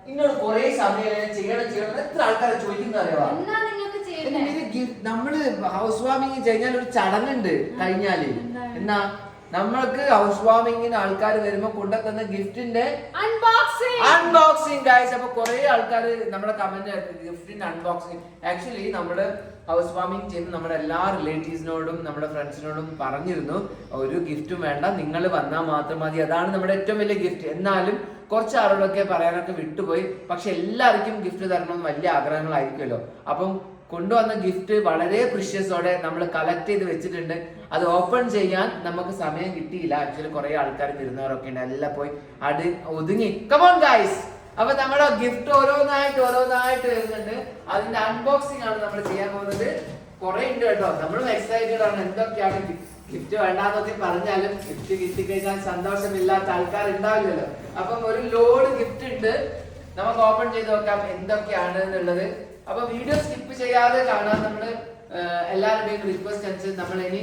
ഇന്നോട് കുറെ സമയം ചെയ്യണം എത്ര ആൾക്കാരെ ചോദിക്കുന്ന അറിയാവാ. നമ്മള് ഹൗസ് വാമിങ് കഴിഞ്ഞാൽ ഒരു ചടങ്ങുണ്ട് കഴിഞ്ഞാല്. എന്നാ നമ്മൾക്ക് ഹൗസ് വാമിങ്ങിന് ആൾക്കാർ വരുമ്പോ കൊണ്ടുതന്ന ഗിഫ്റ്റിന്റെ അൺബോക്സിംഗ് ഗൈസ്. അപ്പൊ കുറെ ആൾക്കാർ നമ്മുടെ കമന്റ് ഗിഫ്റ്റിന്റെ അൺബോക്സിംഗ്. ആക്ച്വലി നമ്മള് ഹൗസ് വാമിങ് ചെയ്ത് നമ്മുടെ എല്ലാ റിലേറ്റീവ്സിനോടും നമ്മുടെ ഫ്രണ്ട്സിനോടും പറഞ്ഞിരുന്നു ഒരു ഗിഫ്റ്റും വേണ്ട, നിങ്ങൾ വന്നാൽ മാത്രം മതി, അതാണ് നമ്മുടെ ഏറ്റവും വലിയ ഗിഫ്റ്റ്. എന്നാലും കുറച്ച് ആളുകളൊക്കെ പറയാനൊക്കെ വിട്ടുപോയി. പക്ഷെ എല്ലാവർക്കും ഗിഫ്റ്റ് തരണമെന്ന് വലിയ ആഗ്രഹങ്ങളായിരിക്കുമല്ലോ. അപ്പം കൊണ്ടുവന്ന ഗിഫ്റ്റ് വളരെ പ്രിഷ്യസോടെ നമ്മൾ കളക്ട് ചെയ്ത് വെച്ചിട്ടുണ്ട്. അത് ഓപ്പൺ ചെയ്യാൻ നമുക്ക് സമയം കിട്ടിയില്ല. ആക്ച്വലി കുറെ ആൾക്കാർ വരുന്നവരൊക്കെ ഉണ്ട്, എല്ലാം പോയി ഒതുങ്ങി. Come on guys. അപ്പൊ നമ്മുടെ ഗിഫ്റ്റ് ഓരോന്നായിട്ട് വരുന്നുണ്ട്. അതിന്റെ അൺബോക്സിംഗ് ആണ് നമ്മൾ ചെയ്യാൻ പോകുന്നത്. കുറെ ഉണ്ട് കേട്ടോ, നമ്മളും എക്സൈറ്റഡ് ആണ്. എന്തൊക്കെയാണ് ഗിഫ്റ്റ് വേണ്ടാന്നൊക്കെ പറഞ്ഞാലും ഗിഫ്റ്റ് കിട്ടിക്കഴിഞ്ഞാൽ സന്തോഷമില്ലാത്ത ആൾക്കാർ ഉണ്ടാവില്ലല്ലോ. അപ്പം ഒരു ലോഡ് ഗിഫ്റ്റ് ഉണ്ട്, നമുക്ക് ഓപ്പൺ ചെയ്ത് നോക്കാം എന്തൊക്കെയാണ് എന്നുള്ളത്. അപ്പൊ വീഡിയോ സ്കിപ്പ് ചെയ്യാതെ കാണാൻ നമ്മള് എല്ലാവരുടെയും റിക്വസ്റ്റ് അനുസരിച്ച് നമ്മൾ ഇനി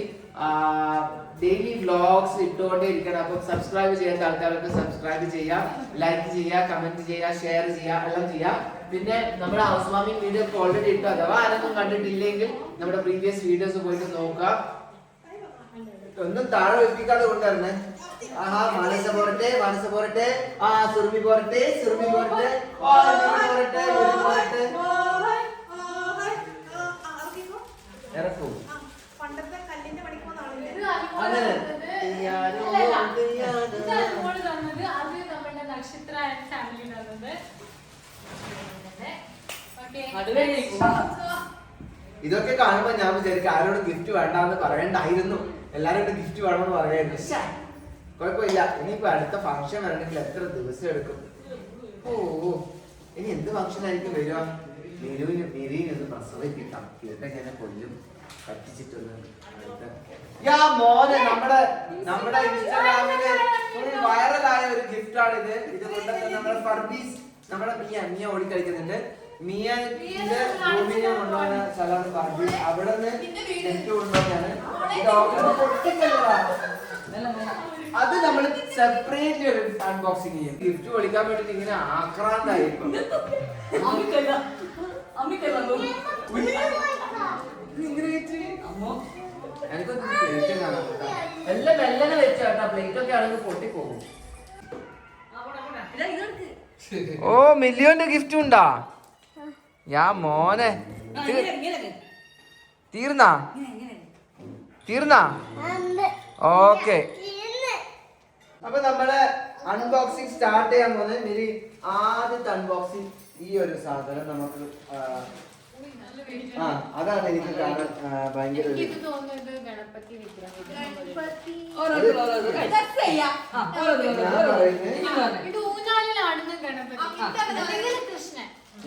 ഡെയിലി വ്ലോഗ്സ് ഇട്ടുകൊണ്ടേ ഇരിക്കണം. അപ്പൊ സബ്സ്ക്രൈബ് ചെയ്യാത്ത ആൾക്കാരൊക്കെ സബ്സ്ക്രൈബ് ചെയ്യുക, ലൈക്ക് ചെയ്യുക, കമന്റ് ചെയ്യുക, ഷെയർ ചെയ്യുക, എല്ലാം ചെയ്യുക. പിന്നെ നമ്മുടെ ഹൗസ് വാമിംഗ് വീഡിയോ ഓൾറെഡി ഇട്ടു. അഥവാ ആരൊന്നും കണ്ടിട്ടില്ലെങ്കിൽ നമ്മുടെ പ്രീവിയസ് വീഡിയോസ് പോയിട്ട് നോക്കുക. ഒന്നും താഴെ വെപ്പിക്കാതെ കൊണ്ടുവരണേ. ആഹാ മനസ്സ് പോരട്ടെ സുറുമി പോരട്ടെ പോരട്ടെ. ഇറക്കൂ അങ്ങനെ ഇതൊക്കെ കാണുമ്പോ ഞാൻ വിചാരിക്കും ആരോട് ഗിഫ്റ്റ് വേണ്ടാന്ന് പറയണ്ടായിരുന്നു, എല്ലാരോടും ഗിഫ്റ്റ് വേണമെന്ന് പറയായിരുന്നു. കുഴപ്പമില്ല, ഇനിയിപ്പോ അടുത്ത ഫംഗ്ഷൻ വരണമെങ്കിൽ എത്ര ദിവസം എടുക്കും. ഓ ഇനി എന്ത് ഫംഗ്ഷൻ ആയിരിക്കും വരിക? മെരീനൊന്ന് പ്രസവിപ്പിക്കാം, ഇതൊക്കെ ഞാൻ കൊല്ലും പറ്റിച്ചിട്ടൊന്ന്. മോനെ നമ്മുടെ ഇൻസ്റ്റാഗ്രാമില് വൈറലായ ഒരു ഗിഫ്റ്റ് ആണ് ഇത്. ഇത് കൊണ്ടൊക്കെ നമ്മുടെ ഫർബീസ് നമ്മുടെ മിയ ഓടിക്കളിക്കുന്നുണ്ട്. മിയന്റെ റൂമിനെ കൊണ്ടുപോകുന്ന സ്ഥലമാണ് ഫർബീസ്. അവിടെ നിന്ന് ഗിഫ്റ്റ് കൊണ്ടുപോയാണ്. അത് നമ്മൾ സെപ്പറേറ്റ് ഒരു അൺബോക്സിംഗ് ചെയ്യും. ഗിഫ്റ്റ് കൊടുക്കാൻ വേണ്ടിട്ട് ഇങ്ങനെ ആക്രാന്തായിരിക്കും. എല്ലാം മെല്ലനെ വെച്ച കേട്ടാ, പ്ലേറ്റ് ഒക്കെ ആണെങ്കിൽ പൊട്ടിപ്പോകും. ഓ മില്യോന്റെ ഗിഫ്റ്റ് ഉണ്ടാ? മോനെ തീർന്നാ ഓക്കെ. അപ്പൊ നമ്മള് അൺബോക്സിംഗ് സ്റ്റാർട്ട് ചെയ്യാൻ പോകുന്നത്. ഇനി ആദ്യത്തെ അൺബോക്സിംഗ് ഈ ഒരു സാധനം നമുക്ക് അതാണ് എനിക്ക് കാണാൻ ഭയങ്കര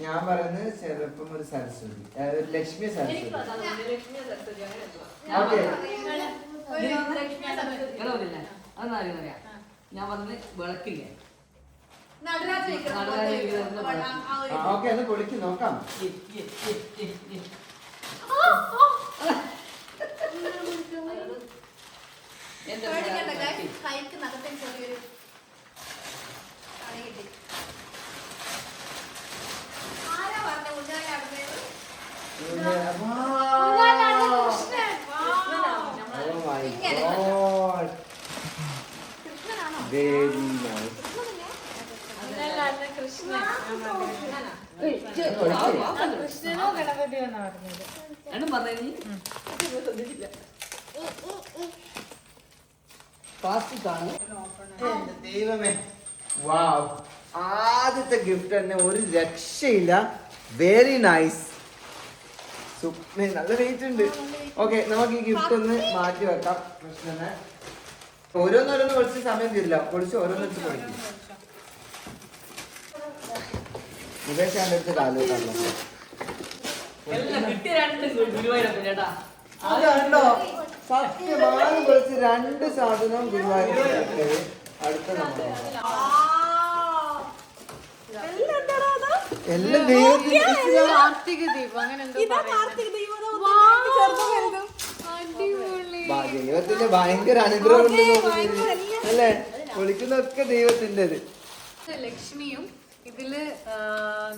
ഞാൻ പറയുന്നത് ചെറുപ്പം ഒരു സരസ്വതി, ലക്ഷ്മി സരസ്വതി. ഞാൻ പറഞ്ഞ വിളക്കില്ലേ പൊളിക്ക് നോക്കാം. ദൈവമേ, വാവ്, ആദ്യത്തെ ഗിഫ്റ്റ് തന്നെ ഒരു രക്ഷയില്ല. വെരി നൈസ്, നല്ല വെയിറ്റ് ഉണ്ട്. ഓക്കെ, നമുക്ക് ഈ ഗിഫ്റ്റ് ഒന്ന് മാറ്റി വെക്കാം. പ്രശ്നം ഓരോന്നോരോന്ന് പൊളിച്ച് സമയം തീരില്ല, പൊളിച്ച് ഓരോന്ന് വെച്ച് പൊളിക്കും. മുകേഷാന്റെ അടുത്ത് കാലുണ്ടോ സത്യമാണ് പൊളിച്ച് രണ്ട് സാധനവും ഗുരുവായൂർ. അടുത്ത എല്ലാം ദൈവത്തിന്റെ ഭയങ്കര അനുഗ്രഹം ഉണ്ട് അല്ലേ? പൊളിക്കുന്നതൊക്കെ ദൈവത്തിൻ്റെത്. ലക്ഷ്മിയും ഇതില്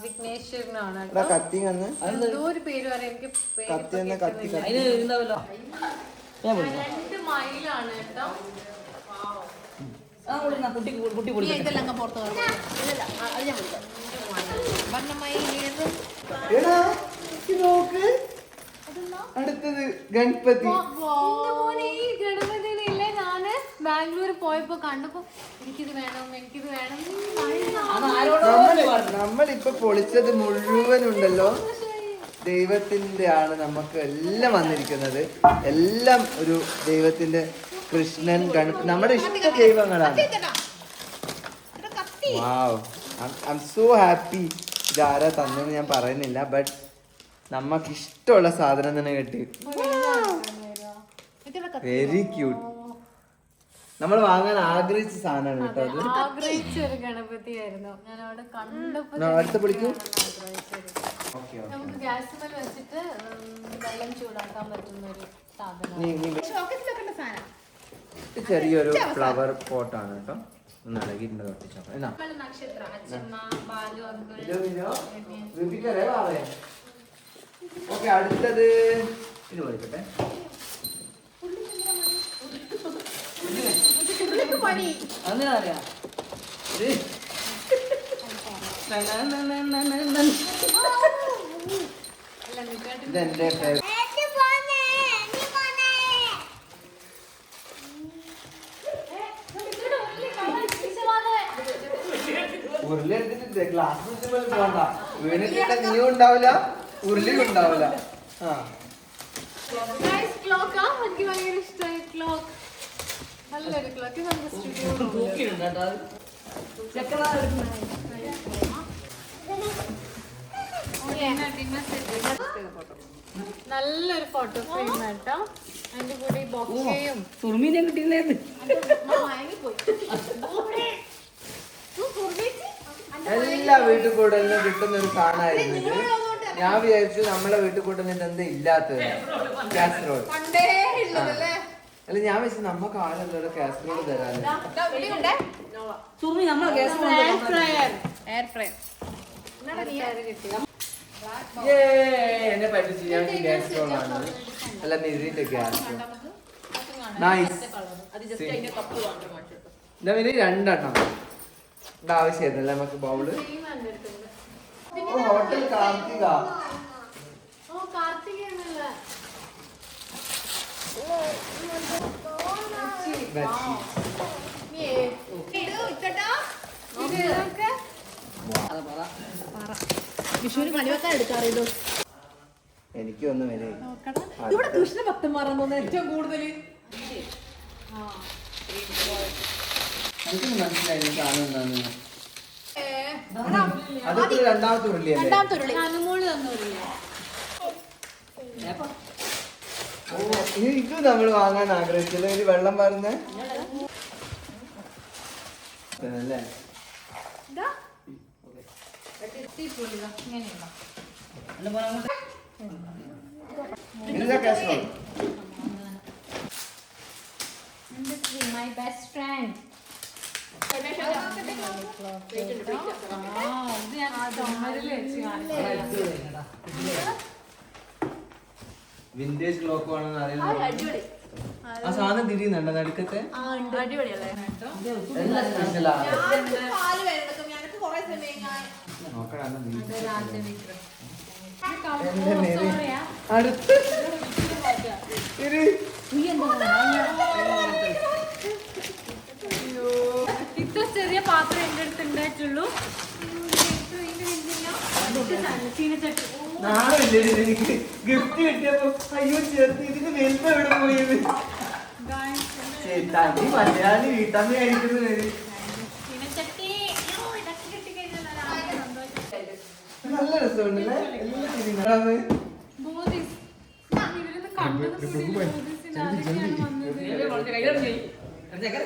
വിഘ്നേശ്വരനാണ് ഇവിടെ കത്തി വന്ന് എന്തോ ഒരു പേര് പറയാം എനിക്ക് പേര് കത്തി തന്നെ കത്തി അതിന് ഉണ്ടാവല്ലോ 2 മൈലാണ് കേട്ടോ. ആ കുട്ടി കുട്ടി പൊടി ഇതെല്ലാം അങ്ങ് പുറത്ത് അടുത്തത് ഗണപതി. ഈ ഗണപതിയിലെ ഞാന് ബാംഗ്ലൂർ പോയപ്പോ കണ്ടപ്പോ എനിക്കിത് വേണം നമ്മളിപ്പൊ പൊളിച്ചത് മുഴുവൻ ഉണ്ടല്ലോ ദൈവത്തിന്റെ ആണ്. നമുക്ക് എല്ലാം വന്നിരിക്കുന്നത് എല്ലാം ഒരു ദൈവത്തിന്റെ കൃഷ്ണൻ ഗണപതി നമ്മുടെ ഇഷ്ട ദൈവങ്ങളാണ്. വാവ്, ഐ എം സോ ഹാപ്പി. ഇതാരാ തന്നെന്ന് ഞാൻ പറയുന്നില്ല, ബട്ട് നമുക്ക് ഇഷ്ടമുള്ള സാധനം തന്നെ കിട്ടി. Very cute. നമ്മൾ വാങ്ങാൻ ആഗ്രഹിച്ച സാധനമാണ് കേട്ടോ അത്. ആഗ്രഹിച്ച ഒരു ഗണപതി ആയിരുന്നു. ഞാൻ അവിടെ കണ്ടപ്പോ അടുത്ത് പിടിക്കൂ. നമുക്ക് ഗ്യാസ് മേൽ വെച്ചിട്ട് വെള്ളം ചൂടാക്കാൻ പറ്റുന്ന ഒരു സാധനം. ചെറിയൊരു ഫ്ലവർ പോട്ടാണ് കേട്ടോ. ഒന്ന് ഇളകിയിട്ടുണ്ട് നക്ഷത്ര അച്ഛമ്മ ബാലു അങ്കിൾ. ഓക്കെ, അടുത്തത് ഇത് പോയിക്കട്ടെ. അങ്ങനെ അറിയാം ഇതെന്റെ ഉരുളി എടുത്തിട്ട് ഗ്ലാസ് പോണ്ട. വീണിട്ട് നീയും ഉണ്ടാവില്ല, ഉരുളിയും ഉണ്ടാവില്ല. എനിക്ക് ഭയങ്കര ഇഷ്ടമായി ക്ലോക്ക്. നല്ലൊരു ക്ലോക്ക്. നമുക്ക് സ്റ്റുഡിയോ നല്ലൊരു ഫോട്ടോ ഫ്രെയിം കേട്ടോ. അതിന്റെ കൂടെ ബൊക്കയും സുർമീനെ കിട്ടിയില്ലായിരുന്നു. എല്ലാ വീട്ടിൽ കൂടലിനും കിട്ടുന്ന ഒരു സാധനമായിരുന്നു ഇത്. ഞാൻ വിചാരിച്ചു നമ്മളെ വീട്ടിൽ കൂട്ടുന്നതിന്റെ എന്താ ഇല്ലാത്തത് കാസറോൾ. അല്ല, ഞാൻ വെച്ച് നമ്മക്ക് ആളല്ലോ കാസറോൾ തരാല്ലേ. സുർമി നമ്മളെ ഗ്യാസ് എയർ ഫ്രയർ എന്നെ പറ്റിച്ച്. ഞാൻ കാസറോൾ ആണ്, അല്ല നിതിന്റെ ഗ്യാസ്. നൈസ്. രണ്ടെണ്ണം ഇത് ആവശ്യമായിരുന്നല്ലേ നമുക്ക് ബൗള്. ഹോട്ടൽ കാർത്തിക. വിഷുവിന് കണിവെക്കാൻ എടുക്കാറില്ലോ. എനിക്കൊന്നും വരെ ഇവിടെ കൃഷ്ണ ഭക്തന്മാരാന്ന് തോന്നുന്നു ഏറ്റവും കൂടുതൽ. മനസ്സിലായി സാധനം എന്താന്ന്. അതൊക്കെ രണ്ടാമത്തെ ഉരുളിയല്ലേ? അനുമോള് തന്നൂരില്ല. ഇത് നമ്മൾ വാങ്ങാൻ ആഗ്രഹിച്ചത് ഒരു വെള്ളം പാരുന്നേ അല്ലേ? My best friend. Vintage clock വേണമെന്ന് അറിയുന്നത്. ആ സാധനം തിരിയുന്നുണ്ടോ നടുക്കത്തെ? എല്ലാം സ്പെഷ്യലാണ്. അടുത്ത് ഇത്ര ചെറിയ പാത്രം എന്റെ അടുത്ത് ഉണ്ടായിട്ടുള്ളൂ. നാളെ എനിക്ക് ഗിഫ്റ്റ് കിട്ടിയപ്പോ അയ്യോ ചേർത്ത് ഇതിന് വലുപ്പം എവിടെ പോയത്? ചേട്ടാ മലയാളി വീട്ടമ്മ കഴിക്കുന്നത് നല്ല രസമുണ്ടല്ലേ?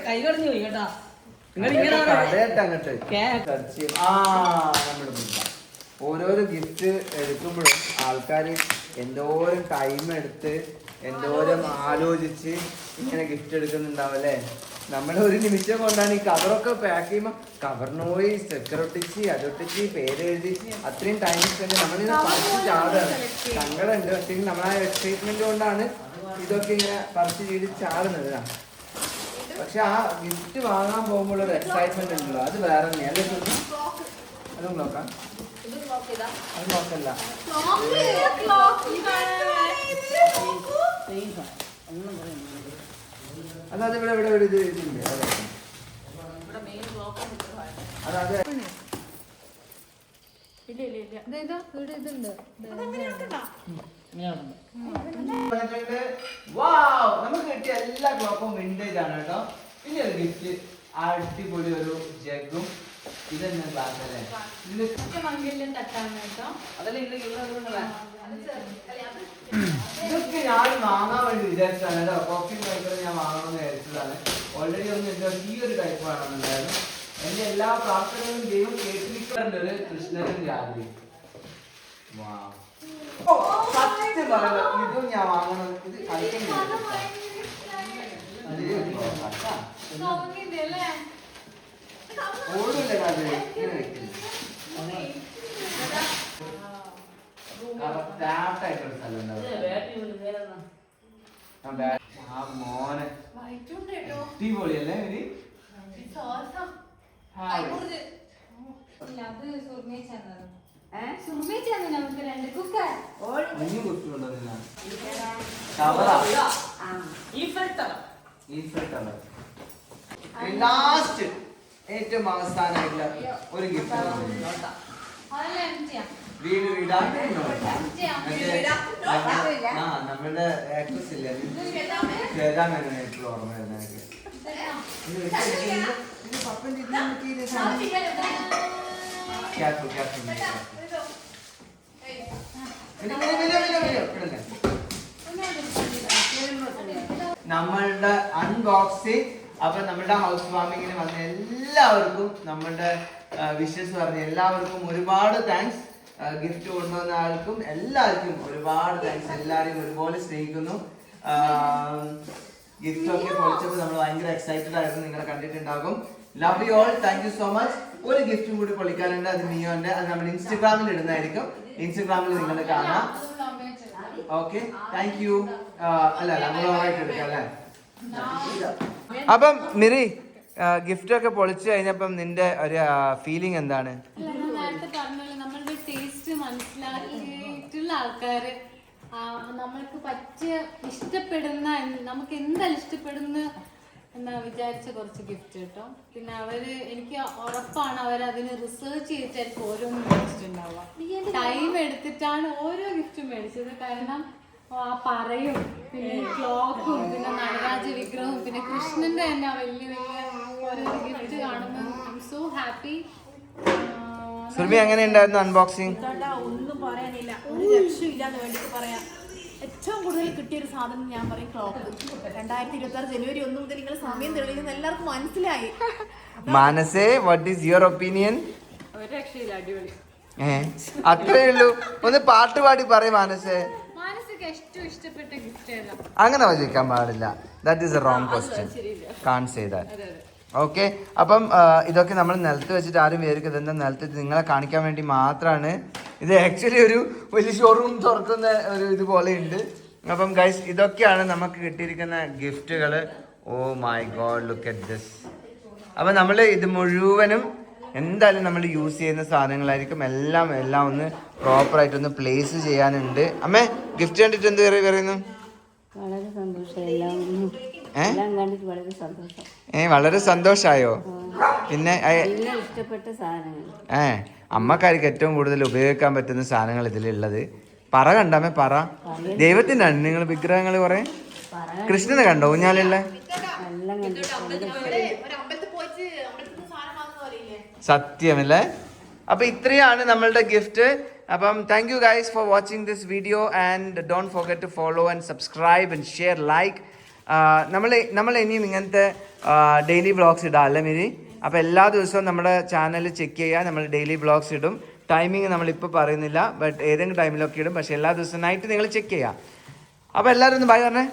കൈ കടഞ്ഞു പോയി കേട്ടാ. ഓരോരോ ഗിഫ്റ്റ് എടുക്കുമ്പോഴും ആൾക്കാർ എന്തോരം ടൈം എടുത്ത് എന്തോരം ആലോചിച്ച് ഇങ്ങനെ ഗിഫ്റ്റ് എടുക്കുന്നുണ്ടാവും അല്ലേ? നമ്മളെ ഒരു നിമിഷം കൊണ്ടാണ് ഈ കവറൊക്കെ പാക്ക് ചെയ്യുമ്പോൾ കവറിന് പോയി സ്റ്റിക്കർ ഒട്ടിച്ച് അതൊട്ടിച്ച് പേര് എഴുതി അത്രയും ടൈം സ്പെൻഡ് നമ്മളിങ്ങനെ പറിച്ച് ചാടാണ്. സങ്കടമുണ്ട്. പക്ഷേ നമ്മളെ എക്സൈറ്റ്മെന്റ് കൊണ്ടാണ് ഇതൊക്കെ ഇങ്ങനെ പറിച്ച് ചെയ്ത് ചാടുന്നത്. പക്ഷെ ആ ഗിഫ്റ്റ് വാങ്ങാൻ പോകുമ്പോൾ ഒരു എക്സൈറ്റ്മെന്റ് ഉണ്ടല്ലോ, അത് വേറെ തന്നെ. അല്ലേ സുമി? അതും നോക്കാം. അത് നോക്കല്ല. അതായത് ഇവിടെ ഇവിടെ ഇവിടെ ഇത് ഇതുണ്ട്. അതായത് നമുക്ക് കിട്ടിയ എല്ലാ ക്ലോക്കും വിന്റേജ് ആണ് കേട്ടോ. പിന്നെ ഒരു ഗിഫ്റ്റ് അടിപൊളി ഒരു ജഗും ഇതെന്നെ ഗ്ലാസ് അല്ലേ? ഇതൊക്കെ ഞാൻ വാങ്ങാൻ വേണ്ടി വിചാരിച്ചതാണ് കേട്ടോ. കോഫി മേക്കർ ഞാൻ വാങ്ങണമെന്ന് വിചാരിച്ചതാണ്. ഓൾറെഡി ഒന്ന് എന്റെ ഈ ഒരു ടൈപ്പ് വേണമെന്നുണ്ടായിരുന്നു. എന്റെ എല്ലാ പ്രാർത്ഥനകളും ദൈവം കേട്ടിരിക്കുന്നുണ്ട്. ഒരു കൃഷ്ണനും രാത്രി സത്യം പറയാം, ഇതും ഞാൻ വാങ്ങണം. ഇത് കളിക്കുന്നില്ല. ഓടില്ല അത് ഇങ്ങനെ വെക്കില്ല. കറക്റ്റായിട്ടൊരു സ്ഥലം ഉണ്ടാവും. ആ മോനെ അടിപൊളിയല്ലേ ഇവര്? ലാസ്റ്റ് ഏറ്റവും അവസാനമായിട്ടുള്ള ഒരു ഗിഫ്റ്റ് വീട് വീടാൻ നമ്മളുടെ ആക്ട്രസ് ഇല്ലേ ശ്വേതാമേനോനായിട്ടുള്ള ഓർമ്മ വരുന്ന എനിക്ക്. നമ്മളുടെ അൺബോക്സിങ്. അപ്പൊ നമ്മളുടെ ഹൗസ് വാമിങ്ങിന് വന്ന എല്ലാവർക്കും നമ്മളുടെ വിഷസ് പറഞ്ഞ എല്ലാവർക്കും ഒരുപാട് താങ്ക്സ്. ഗിഫ്റ്റ് കൊണ്ടുവന്ന ആൾക്കും എല്ലാവർക്കും ഒരുപാട് താങ്ക്സ്. എല്ലാവരെയും ഒരുപോലെ സ്നേഹിക്കുന്നു. ഗിഫ്റ്റ് ഒക്കെ പൊളിച്ചപ്പോൾ നമ്മൾ ഭയങ്കര എക്സൈറ്റഡ് ആയിരുന്നു. നിങ്ങളെ കണ്ടിട്ടുണ്ടാകും. Love you all. Thank you so much. ഒരു ഗിഫ്റ്റും കൂടി പൊളിക്കാനുണ്ട്. അത് നിയോന്റെ. അത് നമ്മൾ ഇൻസ്റ്റഗ്രാമിൽ ഇടുന്നതായിരിക്കും. ഇൻസ്റ്റഗ്രാമിൽ നിങ്ങൾ കാണാം. Okay, thank you. അല്ല നമ്മൾ ഓറായിട്ട് എടുക്കാം അല്ലേ? അപ്പം മിറി, ഗിഫ്റ്റ് ഒക്കെ പൊളിച്ചു കഴിഞ്ഞപ്പം നിന്റെ ഒരു ഫീലിംഗ് എന്താണ്? നമ്മളുടെ ടേസ്റ്റ് മനസ്സിലാക്കിയിട്ടുള്ള ആൾക്കാര് നമ്മൾക്ക് പറ്റിയ ഇഷ്ടപ്പെടുന്ന നമുക്ക് എന്തായാലും ഇഷ്ടപ്പെടുന്ന എന്നാ വിചാരിച്ച കുറച്ച് ഗിഫ്റ്റ് കേട്ടോ. പിന്നെ അവര് എനിക്ക് ഉറപ്പാണ് അവരതിന് റിസർച്ച് ചെയ്തിട്ടായിരിക്കും ഓരോന്നും മേടിച്ചിട്ടുണ്ടാവുക. ടൈം എടുത്തിട്ടാണ് ഓരോ ഗിഫ്റ്റും മേടിച്ചത്. കാരണം ആ പറയും, പിന്നെ ക്ലോക്കും, പിന്നെ നടരാജ വിഗ്രഹവും, പിന്നെ കൃഷ്ണന്റെ തന്നെ വലിയ വലിയ ഓരോ ഗിഫ്റ്റ് കാണുമ്പോൾ I M so happy. Surmi, എങ്ങനെ ഉണ്ടായിരുന്നു അൺബോക്സിംഗ്? ഒന്നും പറയാനില്ല, ഒരു രക്ഷയില്ലാന്ന് വേണ്ടിട്ട് പറയാം. ഏറ്റവും കൂടുതൽ കിട്ടിയൊരു സാധനം ഞാൻ പറയും ക്ലോക്ക്. 2026 ജനുവരി 1 മുതൽ നിങ്ങൾ സമയം തെളിയുന്ന എല്ലാവർക്കും മനസ്സിലായി. മാനസേ, വാട്ട് ഈസ് യുവർ ഒപ്പീനിയൻ? ഒരു രക്ഷയില്ല, അടിപൊളി. അത്രേ ഉള്ളൂ. ഒന്ന് പാട്ട് പാടി പറയും മാനസേ. മാനസിക്ക് ഏറ്റവും ഇഷ്ടപ്പെട്ട ഗിഫ്റ്റ് ഏതാ? അങ്ങനെ ചോദിക്കാൻ പാടില്ല. That is A wrong question. Can't say that. Okay, അപ്പം ഇതൊക്കെ നമ്മൾ നിലത്ത് വെച്ചിട്ട് ആരും വിചാരിക്കുന്നത് എന്താ നിലത്ത് നിങ്ങളെ കാണിക്കാൻ വേണ്ടി മാത്രമാണ്. ഇത് ആക്ച്വലി ഒരു വലിയ ഷോറൂം തുറക്കുന്ന ഒരു ഇതുപോലെ ഉണ്ട്. അപ്പം ഗൈസ്, ഇതൊക്കെയാണ് നമുക്ക് കിട്ടിയിരിക്കുന്ന ഗിഫ്റ്റുകൾ. Oh my God, look at this. അപ്പം നമ്മൾ ഇത് മുഴുവനും എന്തായാലും നമ്മൾ യൂസ് ചെയ്യുന്ന സാധനങ്ങളായിരിക്കും. എല്ലാം ഒന്ന് പ്രോപ്പറായിട്ടൊന്ന് പ്ലേസ് ചെയ്യാനുണ്ട്. അമ്മേ, ഗിഫ്റ്റ് കണ്ടിട്ട് എന്ത് പറയുന്നു? വളരെ സന്തോഷം. എല്ലാം കണ്ടിട്ട് വളരെ സന്തോഷം. വളരെ സന്തോഷായോ? പിന്നെ ഇഷ്ടപ്പെട്ട സാധനങ്ങൾ അമ്മക്കാർക്ക് ഏറ്റവും കൂടുതൽ ഉപയോഗിക്കാൻ പറ്റുന്ന സാധനങ്ങൾ ഇതിലുള്ളത്. പറ കണ്ടമ്മേ, പറ. ദൈവത്തിന്റെ ആണ് നിങ്ങൾ വിഗ്രഹങ്ങൾ കുറെ. കൃഷ്ണനെ കണ്ടോ ഊഞ്ഞാലുള്ള? സത്യമല്ലേ? അപ്പൊ ഇത്രയാണ് നമ്മളുടെ ഗിഫ്റ്റ്. അപ്പം thank you guys for watching this video and don't forget to follow and subscribe and share, like. നമ്മൾ ഇനിയും ഇങ്ങനത്തെ ഡെയിലി വ്ളോഗ്സ് ഇടാം അല്ലേ മിരി? അപ്പോൾ എല്ലാ ദിവസവും നമ്മുടെ ചാനൽ ചെക്ക് ചെയ്യുക. നമ്മൾ ഡെയിലി വ്ളോഗ്സ് ഇടും. ടൈമിങ് നമ്മളിപ്പോൾ പറയുന്നില്ല, ബട്ട് ഏതെങ്കിലും ടൈമിലൊക്കെ ഇടും. പക്ഷേ എല്ലാ ദിവസവും നൈറ്റ് നിങ്ങൾ ചെക്ക് ചെയ്യുക. അപ്പോൾ എല്ലാവരും ഒന്ന് ബൈ പറഞ്ഞേ.